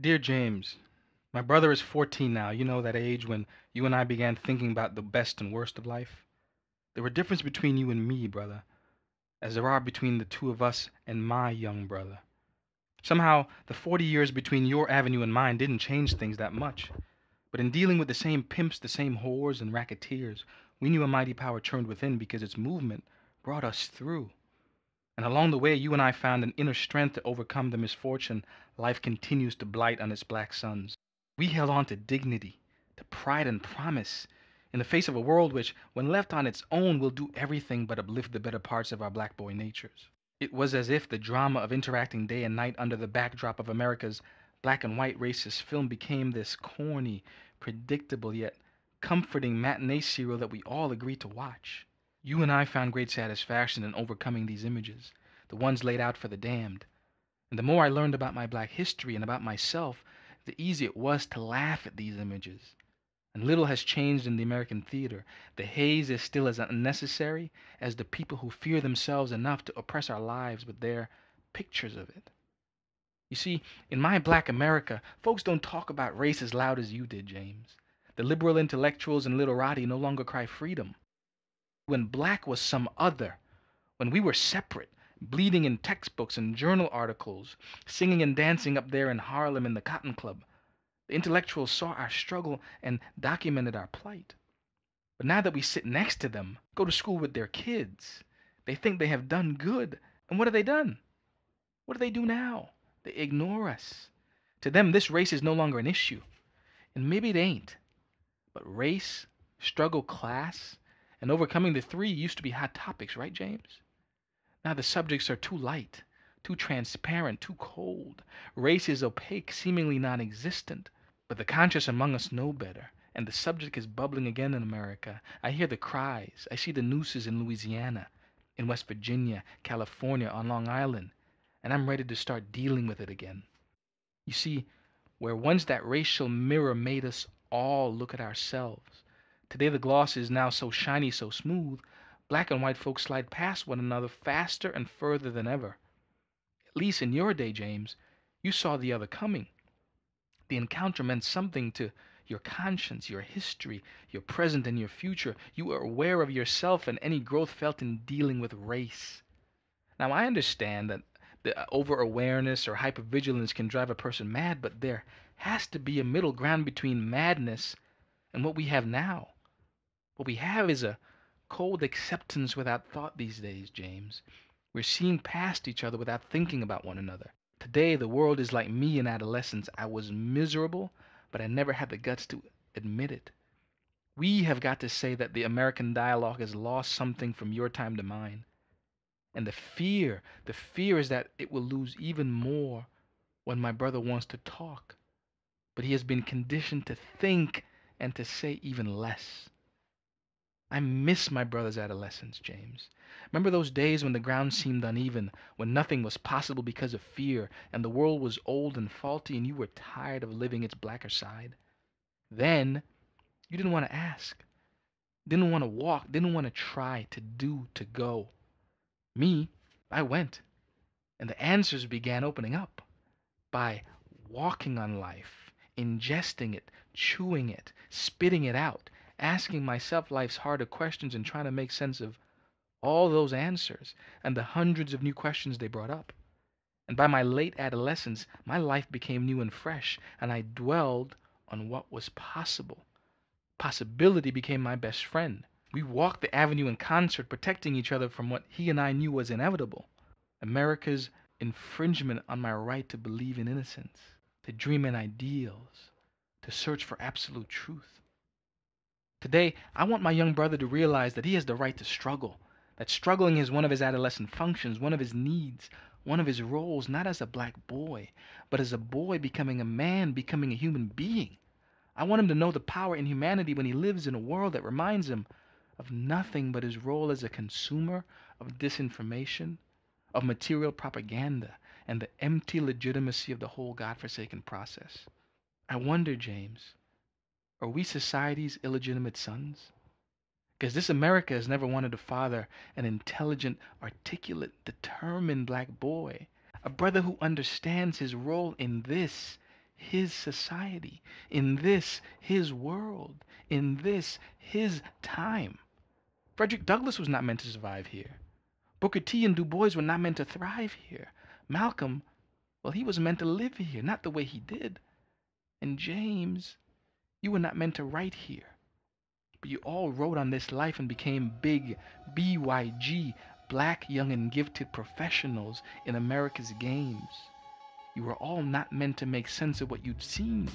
Dear James, my brother is 14 now. You know that age when you and I began thinking about the best and worst of life? There were differences between you and me, brother, as there are between the two of us and my young brother. Somehow, the 40 years between your avenue and mine didn't change things that much. But in dealing with the same pimps, the same whores and racketeers, we knew a mighty power churned within because its movement brought us through. And along the way, you and I found an inner strength to overcome the misfortune life continues to blight on its black sons. We held on to dignity, to pride and promise, in the face of a world which, when left on its own, will do everything but uplift the better parts of our black boy natures. It was as if the drama of interacting day and night under the backdrop of America's black and white racist film became this corny, predictable yet comforting matinee serial that we all agreed to watch. You and I found great satisfaction in overcoming these images, the ones laid out for the damned. And the more I learned about my black history and about myself, the easier it was to laugh at these images. And little has changed in the American theater. The haze is still as unnecessary as the people who fear themselves enough to oppress our lives with their pictures of it. You see, in my black America, folks don't talk about race as loud as you did, James. The liberal intellectuals and literati no longer cry freedom. When black was some other, when we were separate, bleeding in textbooks and journal articles, singing and dancing up there in Harlem in the Cotton Club, the intellectuals saw our struggle and documented our plight. But now that we sit next to them, go to school with their kids, they think they have done good. And what have they done? What do they do now? They ignore us. To them, this race is no longer an issue. And maybe it ain't. But race, struggle, class, and overcoming the three used to be hot topics, right, James? Now the subjects are too light, too transparent, too cold. Race is opaque, seemingly non-existent. But the conscious among us know better, and the subject is bubbling again in America. I hear the cries. I see the nooses in Louisiana, in West Virginia, California, on Long Island, and I'm ready to start dealing with it again. You see, where once that racial mirror made us all look at ourselves, today the gloss is now so shiny, so smooth, black and white folks slide past one another faster and further than ever. At least in your day, James, you saw the other coming. The encounter meant something to your conscience, your history, your present, and your future. You were aware of yourself and any growth felt in dealing with race. Now, I understand that the over-awareness or hypervigilance can drive a person mad, but there has to be a middle ground between madness and what we have now. What we have is a cold acceptance without thought these days, James. We're seeing past each other without thinking about one another. Today, the world is like me in adolescence. I was miserable, but I never had the guts to admit it. We have got to say that the American dialogue has lost something from your time to mine. And the fear is that it will lose even more when my brother wants to talk. But he has been conditioned to think and to say even less. I miss my brother's adolescence, James. Remember those days when the ground seemed uneven, when nothing was possible because of fear, and the world was old and faulty, and you were tired of living its blacker side? Then you didn't want to ask, didn't want to walk, didn't want to try, to do, to go. Me, I went, and the answers began opening up by walking on life, ingesting it, chewing it, spitting it out, asking myself life's harder questions and trying to make sense of all those answers and the hundreds of new questions they brought up. And by my late adolescence, my life became new and fresh, and I dwelled on what was possible. Possibility became my best friend. We walked the avenue in concert, protecting each other from what he and I knew was inevitable: America's infringement on my right to believe in innocence, to dream in ideals, to search for absolute truth. Today, I want my young brother to realize that he has the right to struggle, that struggling is one of his adolescent functions, one of his needs, one of his roles, not as a black boy, but as a boy becoming a man, becoming a human being. I want him to know the power in humanity when he lives in a world that reminds him of nothing but his role as a consumer of disinformation, of material propaganda, and the empty legitimacy of the whole godforsaken process. I wonder, James, are we society's illegitimate sons? Because this America has never wanted to father an intelligent, articulate, determined black boy, a brother who understands his role in this, his society, in this his world, in this his time. Frederick Douglass was not meant to survive here. Booker T and Du Bois were not meant to thrive here. Malcolm, well, he was meant to live here, not the way he did. And James, you were not meant to write here. But you all wrote on this life and became big, BYG, black, young, and gifted professionals in America's games. You were all not meant to make sense of what you'd seen.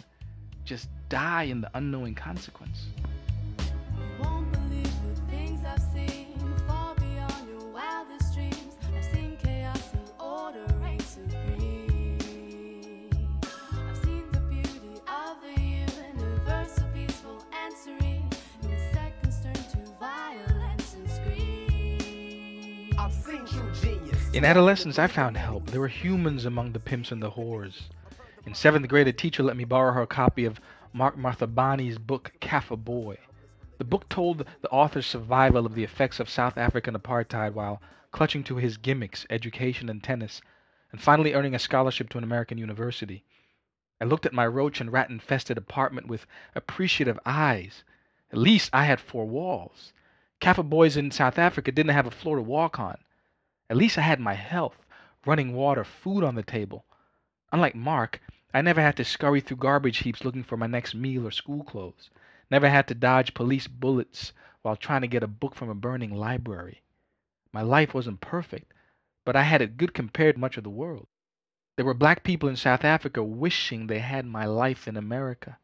Just die in the unknowing consequence. You won't believe the things I've seen, far beyond your wildest dreams. I've seen chaos and order reign supreme. I've seen the beauty of the universe, so peaceful and serene. In seconds turn to violence and scream. I've seen true genius. In adolescence, I found help. There were humans among the pimps and the whores. In 7th grade, a teacher let me borrow her copy of Mark Marthabani's book, Kaffa Boy. The book told the author's survival of the effects of South African apartheid while clutching to his gimmicks, education and tennis, and finally earning a scholarship to an American university. I looked at my roach and rat-infested apartment with appreciative eyes. At least I had 4 walls. Kaffa boys in South Africa didn't have a floor to walk on. At least I had my health, running water, food on the table. Unlike Mark, I never had to scurry through garbage heaps looking for my next meal or school clothes. Never had to dodge police bullets while trying to get a book from a burning library. My life wasn't perfect, but I had it good compared to much of the world. There were black people in South Africa wishing they had my life in America.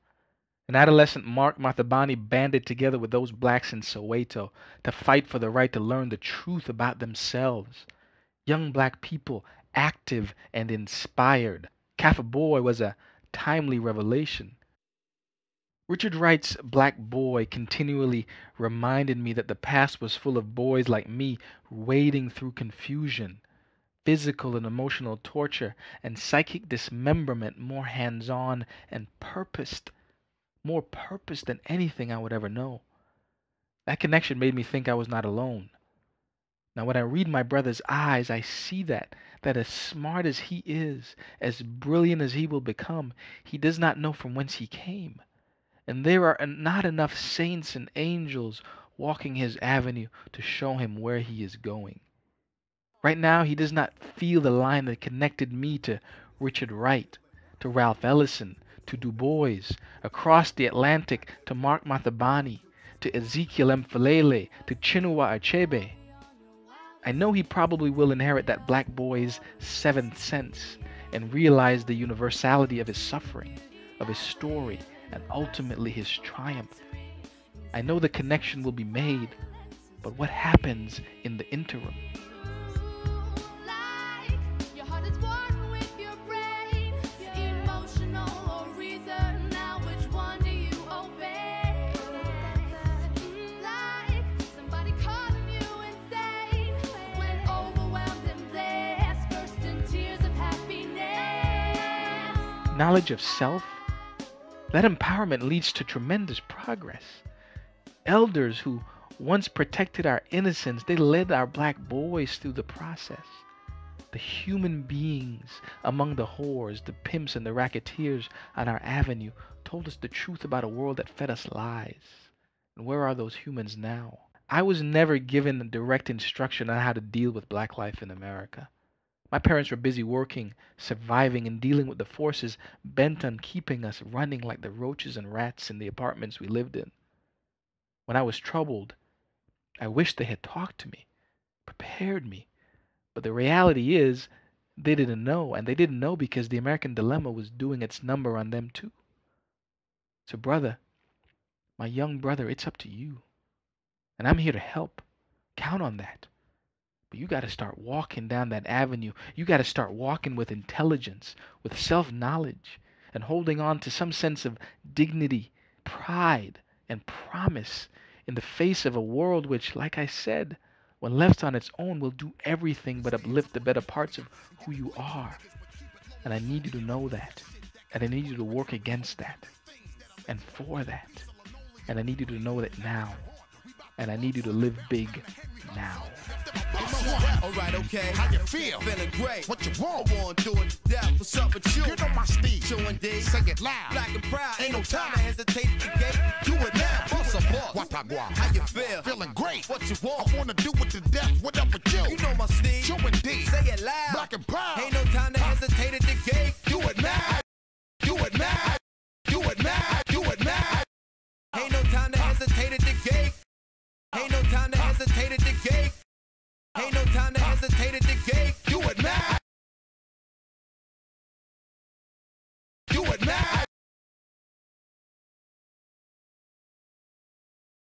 An adolescent Mark Marthabani banded together with those blacks in Soweto to fight for the right to learn the truth about themselves. Young black people, active and inspired. Kaffa Boy was a timely revelation. Richard Wright's Black Boy continually reminded me that the past was full of boys like me wading through confusion, physical and emotional torture, and psychic dismemberment more hands-on and purposed, more purpose than anything I would ever know. That connection made me think I was not alone. Now, when I read my brother's eyes, I see that as smart as he is, as brilliant as he will become, he does not know from whence he came. And there are not enough saints and angels walking his avenue to show him where he is going. Right now, he does not feel the line that connected me to Richard Wright, to Ralph Ellison, to Du Bois, across the Atlantic to Mark Marthabani, to Ezekiel Mfulele, to Chinua Achebe. I know he probably will inherit that black boy's 7th sense and realize the universality of his suffering, of his story, and ultimately his triumph. I know the connection will be made, but what happens in the interim? Knowledge of self, that empowerment leads to tremendous progress. Elders who once protected our innocence, they led our black boys through the process. The human beings among the whores, the pimps, and the racketeers on our avenue told us the truth about a world that fed us lies. And where are those humans now? I was never given direct instruction on how to deal with black life in America. My parents were busy working, surviving, and dealing with the forces bent on keeping us running like the roaches and rats in the apartments we lived in. When I was troubled, I wished they had talked to me, prepared me. But the reality is, they didn't know, and they didn't know because the American dilemma was doing its number on them too. So brother, my young brother, it's up to you. And I'm here to help. Count on that. But you got to start walking down that avenue. You got to start walking with intelligence, with self-knowledge, and holding on to some sense of dignity, pride, and promise in the face of a world which, like I said, when left on its own, will do everything but uplift the better parts of who you are. And I need you to know that. And I need you to work against that. And for that. And I need you to know that now. And I need you to live big now. want? Alright, okay. How you feel? Feeling great. What you want? I wanna do it to death. What's up with you? You know my speed. Showing D. Say it loud. Black and proud. Ain't no time. to hesitate at the gate. Do it now. Boss a boss. What I want? How you feel? Feeling great. What you want? I wanna do it to death. What up with you? You know my Steve. Showing D. Say it loud. Black and proud. Ain't no time to hesitate at the gate. Do it now. Do it now. Do it now. Do it now. Ain't no time to hesitate at the gate. Ain't no time to hesitate at the gate. Ain't no time to hesitate at the gate. Do it now.